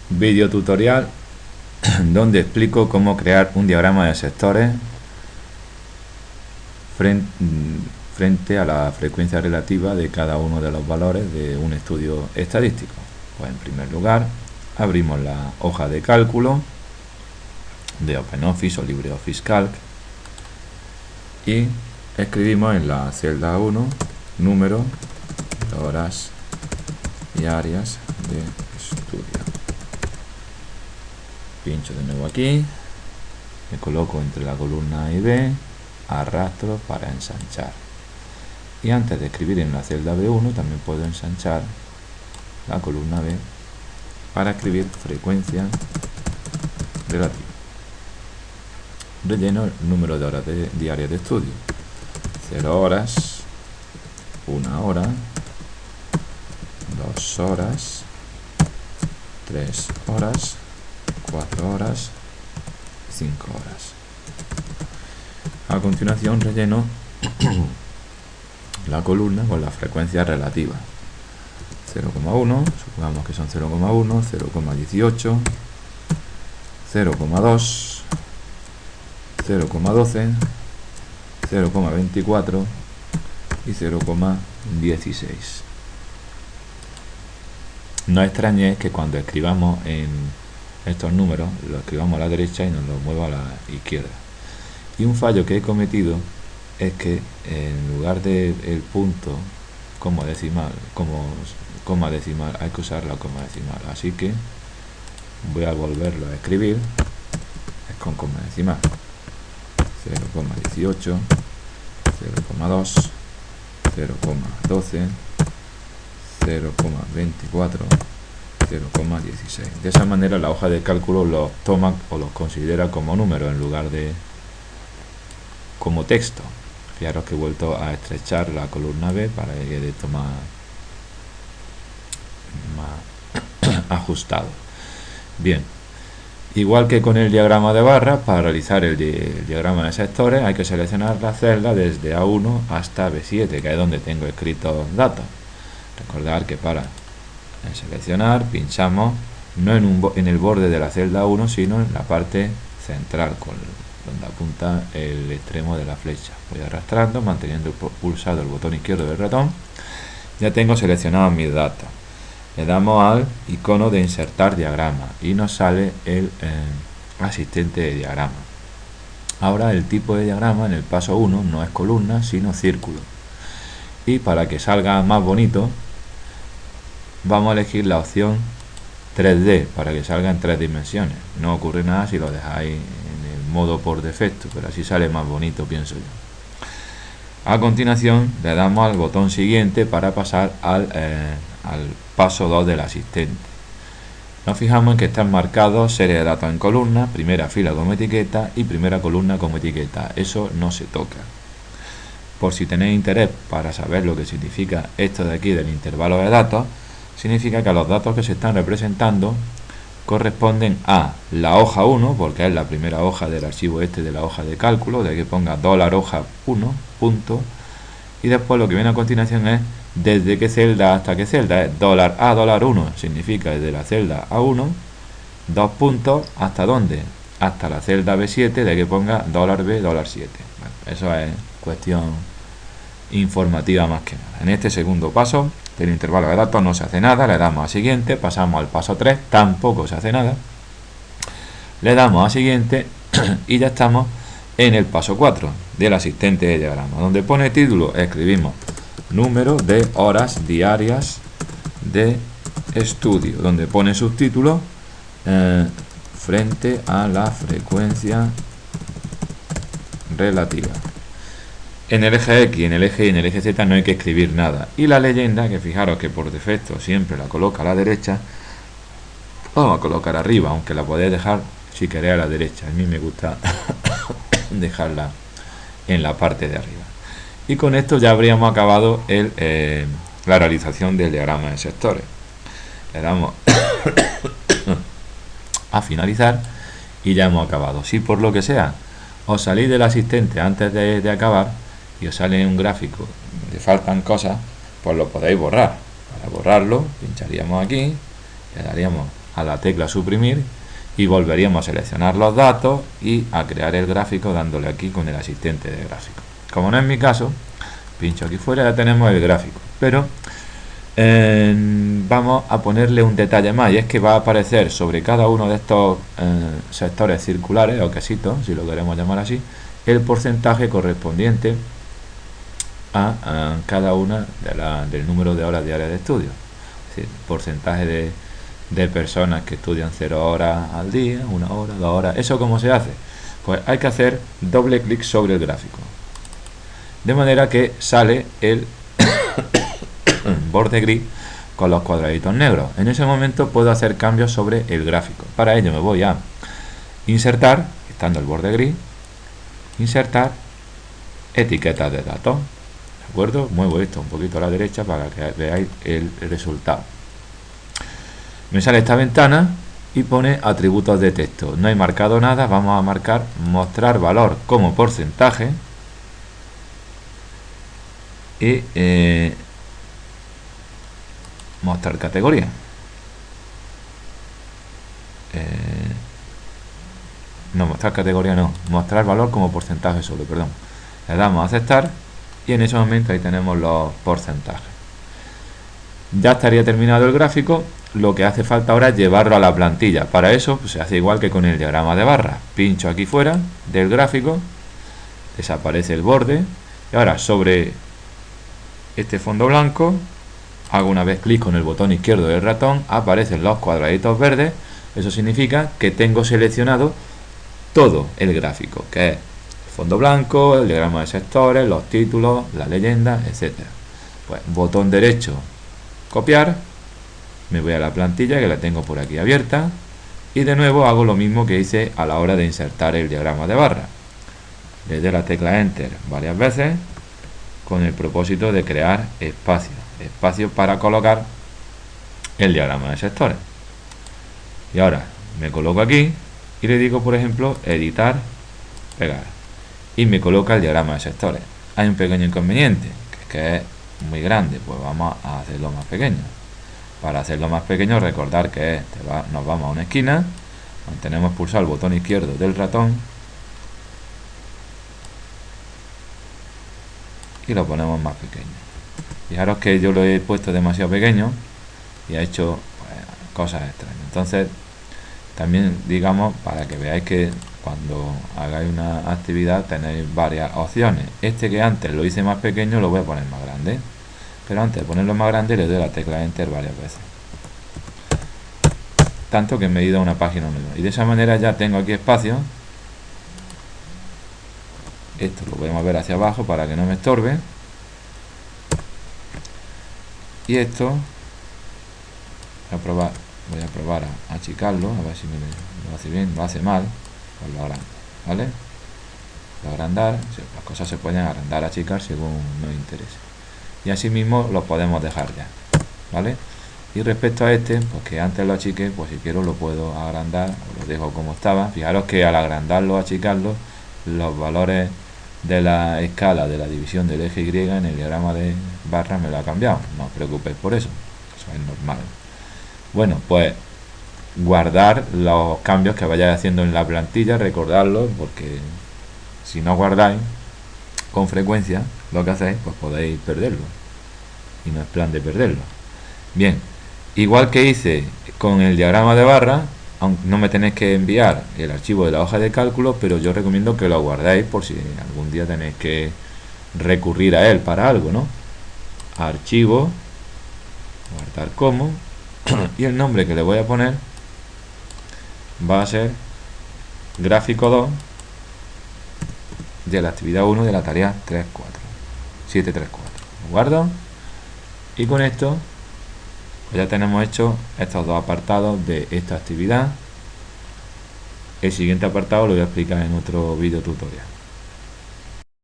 Vídeo tutorial donde explico cómo crear un diagrama de sectores frente a la frecuencia relativa de cada uno de los valores de un estudio estadístico. Pues en primer lugar abrimos la hoja de cálculo de OpenOffice o LibreOffice Calc y escribimos en la celda 1 número de horas diarias de estudio. Pincho de nuevo aquí, me coloco entre la columna A y B, arrastro para ensanchar, y antes de escribir en la celda B1 también puedo ensanchar la columna B para escribir frecuencia relativa. Relleno el número de horas diarias de estudio: 0 horas, 1 hora, 2 horas, 3 horas, 4 horas, 5 horas. A continuación relleno la columna con la frecuencia relativa: 0,1, supongamos que son 0,1, 0,18, 0,2, 0,12, 0,24 y 0,16. No extrañéis que cuando escribamos en estos números lo escribamos a la derecha y nos lo mueva a la izquierda. Y un fallo que he cometido es que en lugar de el punto coma decimal hay que usar la coma decimal, así que voy a volverlo a escribir con coma decimal: 0,18, 0,2, 0,12, 0,24, 0,16. De esa manera la hoja de cálculo los toma o los considera como números en lugar de como texto. Fijaros que he vuelto a estrechar la columna B para que quede esto más ajustado. Bien, igual que con el diagrama de barras, para realizar el diagrama de sectores hay que seleccionar la celda desde A1 hasta B7, que es donde tengo escritos datos. Recordar que para seleccionar pinchamos no en el borde de la celda 1, sino en la parte central, donde apunta el extremo de la flecha. Voy arrastrando, manteniendo pulsado el botón izquierdo del ratón. Ya tengo seleccionados mis datos. Le damos al icono de insertar diagrama y nos sale el asistente de diagrama. Ahora el tipo de diagrama en el paso 1 no es columna, sino círculo. Y para que salga más bonito, vamos a elegir la opción 3D para que salga en 3 dimensiones. No ocurre nada si lo dejáis en el modo por defecto, pero así sale más bonito, pienso yo. A continuación le damos al botón siguiente para pasar al paso 2 del asistente. Nos fijamos en que están marcados serie de datos en columna, primera fila como etiqueta y primera columna como etiqueta. Eso no se toca. Por si tenéis interés para saber lo que significa esto de aquí del intervalo de datos, significa que los datos que se están representando corresponden a la hoja 1, porque es la primera hoja del archivo de la hoja de cálculo, de que ponga $hoja1, punto, y después lo que viene a continuación es desde qué celda hasta qué celda. Es $A, $1, significa desde la celda A1, 2 puntos, ¿hasta dónde? Hasta la celda B7, de que ponga $B, $7. Bueno, eso es cuestión informativa más que nada. En este segundo paso del intervalo de datos no se hace nada, le damos a siguiente, pasamos al paso 3, tampoco se hace nada, le damos a siguiente y ya estamos en el paso 4 del asistente de diagrama. Donde pone título escribimos número de horas diarias de estudio. Donde pone subtítulo frente a la frecuencia relativa. En el eje X, en el eje Y, en el eje Z no hay que escribir nada. Y la leyenda, que fijaros que por defecto siempre la coloca a la derecha, vamos a colocar arriba, aunque la podéis dejar si queréis a la derecha. A mí me gusta dejarla en la parte de arriba. Y con esto ya habríamos acabado la realización del diagrama de sectores. Le damos a finalizar y ya hemos acabado. Si por lo que sea os salís del asistente antes de acabar y os sale un gráfico donde faltan cosas, pues lo podéis borrar. Para borrarlo pincharíamos aquí, le daríamos a la tecla suprimir y volveríamos a seleccionar los datos y a crear el gráfico dándole aquí con el asistente de gráfico. Como no es mi caso, pincho aquí fuera, ya tenemos el gráfico, pero vamos a ponerle un detalle más, y es que va a aparecer sobre cada uno de estos sectores circulares o quesitos, si lo queremos llamar así, el porcentaje correspondiente a cada una del número de horas diarias de estudio. Es decir, porcentaje de personas que estudian 0 horas al día, 1 hora, 2 horas. ¿Eso cómo se hace? Pues hay que hacer doble clic sobre el gráfico, de manera que sale el borde gris con los cuadraditos negros. En ese momento puedo hacer cambios sobre el gráfico. Para ello me voy a insertar, estando el borde gris, insertar etiquetas de datos. ¿De acuerdo? Muevo esto un poquito a la derecha para que veáis el resultado. Me sale esta ventana y pone atributos de texto. No he marcado nada, vamos a marcar mostrar valor como porcentaje y mostrar categoría. No, mostrar categoría no, mostrar valor como porcentaje solo, perdón. Le damos a aceptar y en ese momento ahí tenemos los porcentajes. Ya estaría terminado el gráfico. Lo que hace falta ahora es llevarlo a la plantilla. Para eso pues, se hace igual que con el diagrama de barra. Pincho aquí fuera del gráfico, desaparece el borde y ahora sobre este fondo blanco hago una vez clic con el botón izquierdo del ratón, aparecen los cuadraditos verdes. Eso significa que tengo seleccionado todo el gráfico, que es el fondo blanco, el diagrama de sectores, los títulos, la leyenda, etcétera. Pues botón derecho, copiar, me voy a la plantilla que la tengo por aquí abierta y de nuevo hago lo mismo que hice a la hora de insertar el diagrama de barra. Le doy la tecla Enter varias veces con el propósito de crear espacio para colocar el diagrama de sectores. Y ahora me coloco aquí y le digo, por ejemplo, editar, pegar, y me coloca el diagrama de sectores. Hay un pequeño inconveniente, que es muy grande, pues vamos a hacerlo más pequeño. Para hacerlo más pequeño, recordar que nos vamos a una esquina, mantenemos pulsado el botón izquierdo del ratón y lo ponemos más pequeño. Fijaros que yo lo he puesto demasiado pequeño y ha hecho pues, cosas extrañas. Entonces, también digamos, para que veáis que cuando hagáis una actividad tenéis varias opciones. Este que antes lo hice más pequeño lo voy a poner más grande, pero antes de ponerlo más grande le doy la tecla Enter varias veces, tanto que me he ido a una página nueva, y de esa manera ya tengo aquí espacio. Esto lo voy a mover hacia abajo para que no me estorbe, y esto voy a probar a achicarlo, a ver si me lo hace bien. Lo hace mal, pues lo agrando, ¿vale? Lo agrandar, las cosas se pueden agrandar, achicar según nos interese, y así mismo lo podemos dejar ya, ¿vale? Y respecto a este, pues que antes lo achiqué, pues si quiero lo puedo agrandar o lo dejo como estaba. Fijaros que al agrandarlo o achicarlo, los valores de la escala de la división del eje Y en el diagrama de barra me lo ha cambiado. No os preocupéis por eso es normal. Bueno, pues guardar los cambios que vayáis haciendo en la plantilla, recordarlos, porque si no guardáis con frecuencia lo que hacéis, pues podéis perderlo, y no es plan de perderlo. Bien, igual que hice con el diagrama de barra, aunque no me tenéis que enviar el archivo de la hoja de cálculo, pero yo recomiendo que lo guardéis por si algún día tenéis que recurrir a él para algo, ¿no? Archivo, guardar como, y el nombre que le voy a poner va a ser gráfico 2 de la actividad 1 de la tarea 734. Lo guardo, y con esto pues ya tenemos hecho estos dos apartados de esta actividad. El siguiente apartado lo voy a explicar en otro video tutorial.